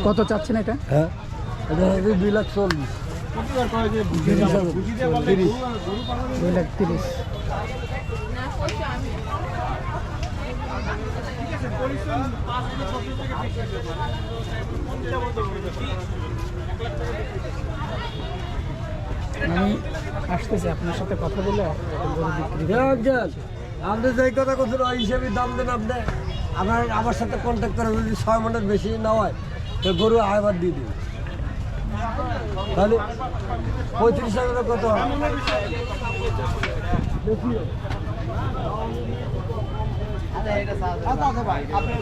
কত চাচ্ছেন এটা? হ্যাঁ, এটা 2,40,000। 2,30,000। আমি আসতেছি আপনার সাথে কথা বলে গরু বিক্রি। আপনি যে কথা করছেন ওই হিসেবে দাম দেন আপনি। আমার সাথে কন্ট্যাক্ট করে যদি 6 মনের বেশি না হয় তো গরু আবার দিয়ে দিন। তাহলে 35,000 কত?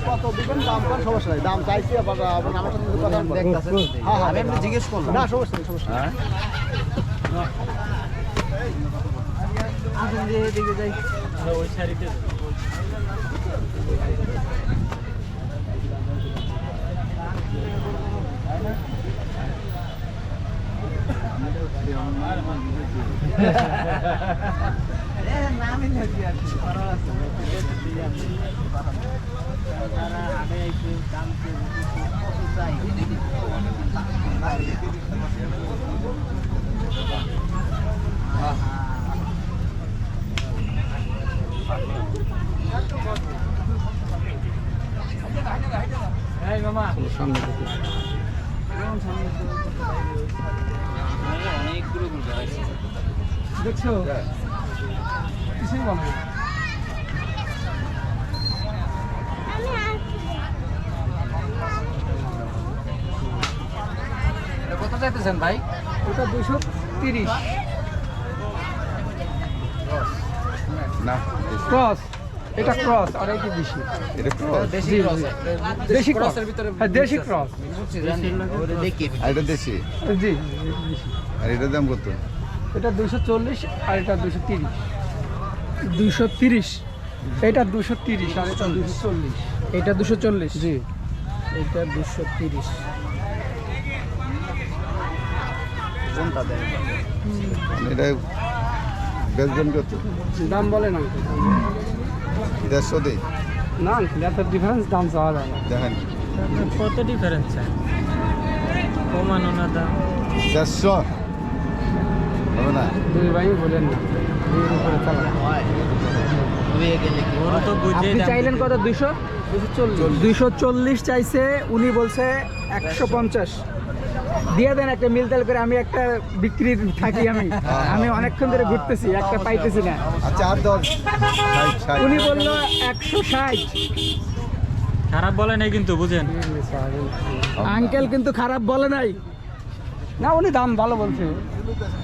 কত দিবেন দাম কর, সমস্যা নাই। দাম চাইছি আবার আমার সাথে কথা দেখতেছেন। হ্যাঁ হ্যাঁ, আমি জিজ্ঞেস করলাম। না সমস্যা নেই, সমস্যা নেই। আসুন দিয়ে দিকে যাই। ওই সারিতে দেখছো কিছুই বলবো। কত চাইতেছেন ভাই? ওটা 230 না ক্রস। এটা ক্রস আর এই বেশি। এটা ক্রস, দেশি ক্রস। দেশি ক্রসের ভিতরে হ্যাঁ, দেশি ক্রস। বুঝছি, জানি। ওরে দেখি। আর এটা দেশি। জি বেশি। আর এটার দাম কত? এটা 240 আর এটা 230। 230 এটা 230 আর এটা 240। এটা 240 জি, এটা 230। কোনটা দেন? এটা বেচবেন কত? দাম বলে না 150 দিই। না আঙ্কেল, এত ডিফারেন্স দাম চাওয়া যায় না। দেখেন কত ডিফারেন্স কমানো না দাম? 150 হবে না? দুই ভাই বলেন না, দুইয়ের উপরে চালা। আপনি চাইলেন কত? 240 চাইছে, উনি বলছে 150। দিয়ে দেন একটা মিলতাল করে, আমি একটা বিক্রির থাকি। আমি অনেকক্ষণ ধরে ঘুরতেছি, একটা পাইতেছি না। আচ্ছা আর 10 60 উনি বললো 160। খারাপ বলে নাই কিন্তু বুঝেন, আঙ্কেল কিন্তু খারাপ বলে নাই। না উনি দাম ভালো বলছে,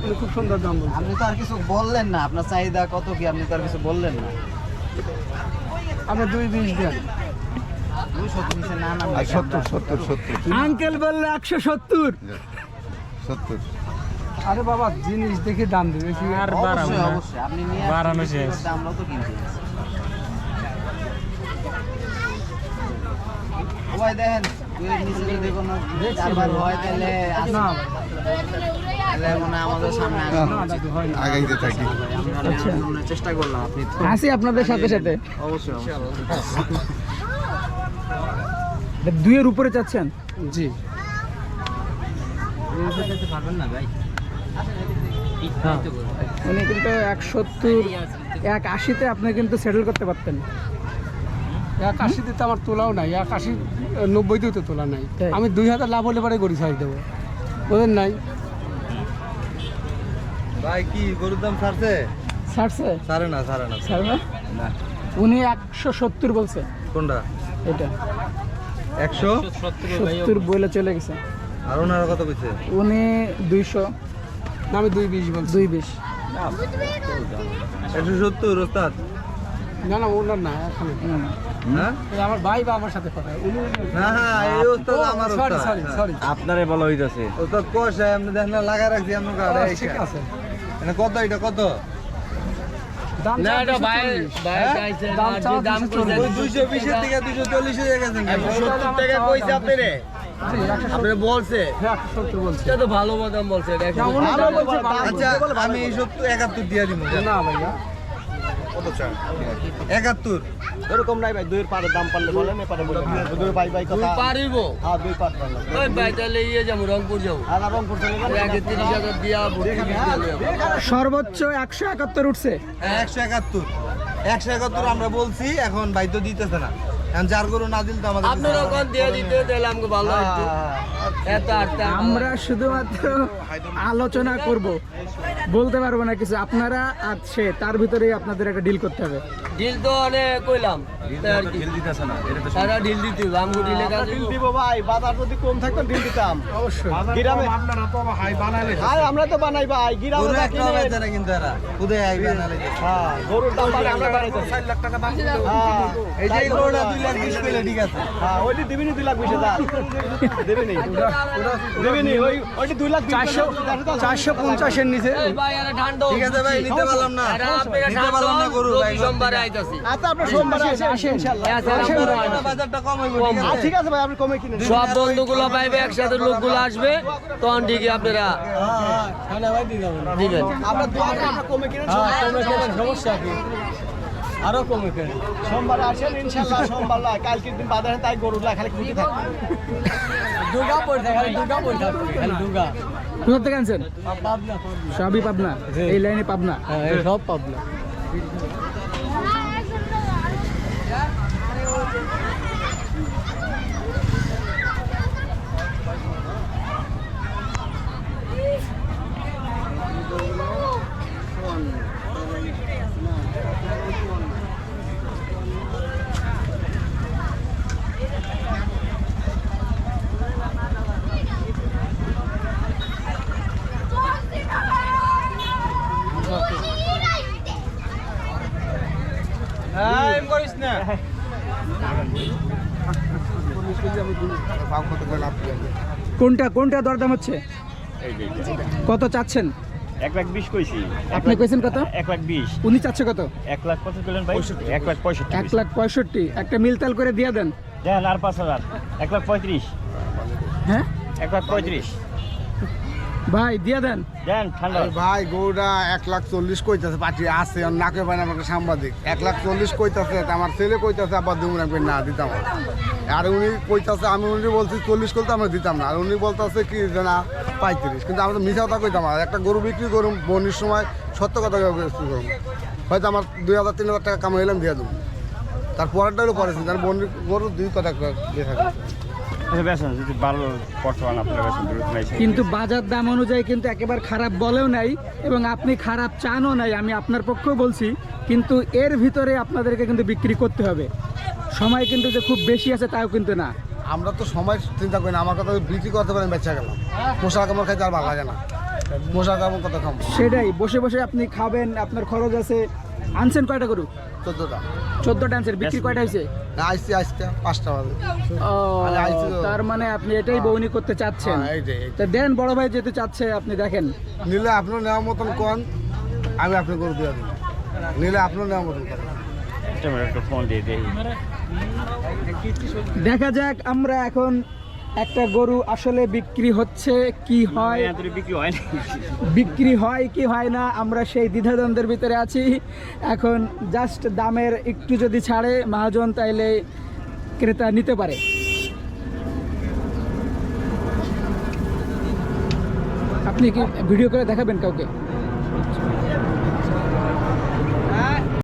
উনি খুব সুন্দর দাম বলছে। আপনি তো আর কিছু বললেন না, আপনার চাহিদা কত কি আপনি তো আর কিছু বললেন না। আপনি 220 দেন। 230 না না আর 70 আঙ্কেল বললো 170। 70 আরে বাবা, জিনিস দেখে দাম দেবে কি? আর বাড়াবো অবশ্যই না। অবশ্যই আপনি নিয়ে বাড়ানো আসলে শেষ। আমরাও তো কিনতে ওই দেখেন তুই নিচে যদি কোনো কারবার হয় তাহলে না তাহলে মনে হয় আমাদের সামনে আসবে। না দাদু হয় না। আগাইতে থাকি। আমরা চেষ্টা করলাম, আপনি তো আসি আপনাদের সাথে সাথে। অবশ্যই এটা 2 এর উপরে চাচ্ছেন? জি। পারবেন না ভাই। হ্যাঁ, উনি কিন্তু 170 180-তে আপনি কিন্তু সেটেল করতে পারতেন। 180 তো আমার তোলাও নাই, 180 90 তো তোলা নাই। তাই? আমি 2000 লাভ হলে পরে গরু ছাড়ি দেবো, ওদের নাই। ভাই কি গরুর দাম ছাড়ছে? ছাড়ছে? ছাড়ে না ছাড়বে না। উনি 170 বলছে। কোনটা? এটা 100 70 বলে চলে গেছে। আর ওনারা কত কইছে? উনি 200। না, আমি 220 বলছি। 220। 170 ওস্তাদ। না না, ওনার না এখানে। হ্যাঁ আমার ভাই বা আমার সাথে কথা, উনি না হ্যাঁ এই ওস্তাদ আমার সরি ওস্তাদ। Sorry sorry. আপনারে বলা হইতাছে ওস্তাদ কষে আপনি দেখেন না লাগা রাখছি আমরা গাড়ি ঠিক আছে। এটা কত? এটা কত? দাম না, এটা ভাই চাইছে, দাম করছে। ওই 220 এর থেকে 240 হয়ে গেছে 70 টাকা কইছে আপনারে। আপনি বলছে 170 বলছে। এটা তো ভালো দাম বলছে দেখেন। না, উনি দাম বলছে, ভালো আচ্ছা আমি 70 71 দিয়া দিমু। না ভাইয়া, 71 এরকম নাই ভাই, দুইয়ের পারে দাম পারলে বলেন, এপারে বলেন। দুই ভাই ভাই কথা। পারিব হ্যাঁ, দুই পার পারলাম। ওই ভাই তাহলে ইয়ে যাবো রংপুর যাবো আর রংপুর চলে গেলে আগে 30,000 দিয়া ভর্তি সর্বোচ্চ 171 উঠছে। 171 আমরা বলছি, এখন ভাই তো দিতেছে না, এখন যার গরু না দিল তো আমাদের আপনারা কোন দিয়ে দিতে তাহলে আমাকে ভালো হতো এত আটটা আমরা শুধুমাত্র আলোচনা করব, বলতে পারবো না কিছু। আপনারা আর সে তার ভিতরেই আপনাদের একটা ডিল করতে হবে। ঢিল তো অনেক কইলাম তারা ঢিল দিতে হবে আমগো ঢিলে কাজ ডিল দিব ভাই, বাজার যদি কম থাকতো ডিল দিতাম অবশ্যই। গ্রামে আরে আমরা তো বানাই ভাই, গ্রামে গরু না একটা কিনে। বেচে না কিন্তু এরা খুদে আইবে না লাগে। হ্যাঁ, গরুর দাম বাড়ে আমরা বাড়াইছি। 4 লাখ টাকা দাম হ্যাঁ, এই যে এই গরুটা 2 লাখ 20 কইলে ঠিক আছে। হ্যাঁ, ওইটি দিবিনি 2,20,000 দিবিনি দিবিনি ওইটি 2,20,000 450 এর নিচে। এই ভাই আরে ঠান্ডা ঠিক আছে ভাই, নিতে পারলাম না, নিতে পারলাম না গরু ভাই। সোমবারে আইতাছি আচ্ছা, আপনার সোমবারে আসেন ইনশাআল্লাহ। বাজারটা কম হইব, ঠিক আছে? ঠিক আছে ভাই, আপনি কমে কিনেন। সব বন্ধুগুলো পাইবে একসাথে, লোকগুলো আসবে তখন ঠিকই আপনারা দিবেন। আমরা দোয়া করি আপনারা কমে কিনেন, সমস্যা কি? আরো কমে কিনেন। সোমবারে আসেন ইনশাআল্লাহ, সোমবার না, কালকের দিন বাজারে তাই গরুগুলা খালি খুঁজে থাকবে। দুর্গা পড়ে থাকে, দুর্গা পড়ে থাকে, খালি দুর্গা। কোথা থেকে আনছেন? সবই পাবনা, এই লাইনে পাবনা। সব পাবনা। কোনটা কোনটা দরদাম হচ্ছে? কত চাচ্ছেন? 1,20,000 কইছি। আপনি কইছেন কত? 1,20,000 উনি চাচ্ছে কত? 1,00,000 কত কইলেন ভাই? 1,65,000 1,65,000। একটা মিলতাল করে দিয়ে দেন। দেন আর 5,000, 1,35,000, হ্যাঁ 1,35,000 ভাই দিয়ে দেন। দেন ঠান্ডা। ভাই গরুটা 1,40,000 কইতাছে, পাঠি আছে আর নাকে পায় না, আমাকে সাংবাদিক 1,40,000 কইতাছে, আমার ছেলে কইতাছে আবার দেবো না, না দিতাম না। আর উনি কইতাছে, আমি উনি বলছি 40 করতে আমরা দিতাম না, আর উনি বলতেছে কি যে না 35, কিন্তু আমরা তো মিথ্যা কথা কইতাম না। একটা গরু বিক্রি করুন বনির সময় সত্য কথা বিক্রি করুন, হয়তো আমার 2,000-3,000 টাকা কামাইলাম দিয়ে দেবো, তার পরেরটা হলো পরে চিন্তা, বনির গরু 2 কথা দিয়ে থাকে। আচ্ছা বেসন যদি ভালো পড়তে আপনার বেসন দূরত নাই। কিন্তু বাজার দাম অনুযায়ী কিন্তু একেবারে খারাপ বলেও নাই, এবং আপনি খারাপ চানও নাই, আমি আপনার পক্ষেও বলছি। কিন্তু এর ভিতরে আপনাদেরকে কিন্তু বিক্রি করতে হবে। সময় কিন্তু যে খুব বেশি আছে তাও কিন্তু না। আমরা তো সময় চিন্তা করি না, আমার কথা বিক্রি করতে পারেন, বেচা গেলাম। মশলা কামড় খাইতে আর ভালো লাগে না, মশলা কামড় কথা খাবো। সেটাই, বসে বসে আপনি খাবেন, আপনার খরচ আছে। আনছেন কয়টা গরু? 14টা 14টা আনছেন, বিক্রি কয়টা হয়েছে? আইসি 5টা বাজে। ও, আরে আইছে তো। তার মানে আপনি এটাই বউনি করতে চাচ্ছেন। হ্যাঁ, এইটাই। তা দেন, বড় ভাই যেতে চাচ্ছে, আপনি দেখেন। নিলে আপনার নেওয়ার মতন কোন, আমি আপনি করে দিয়ে দেবো। নিলে আপনার নেওয়ার মতন কোন। একটা ফোন দিয়ে দেই। দেখা যাক আমরা এখন একটা গরু আসলে বিক্রি হচ্ছে কি হয়, বিক্রি হয় না। বিক্রি হয় কি হয় না, আমরা সেই দ্বিধাদ্বন্দ্বের ভিতরে আছি। এখন জাস্ট দামের একটু যদি ছাড়ে মহাজন, তাইলে ক্রেতা নিতে পারে। আপনি কি ভিডিও করে দেখাবেন কাউকে?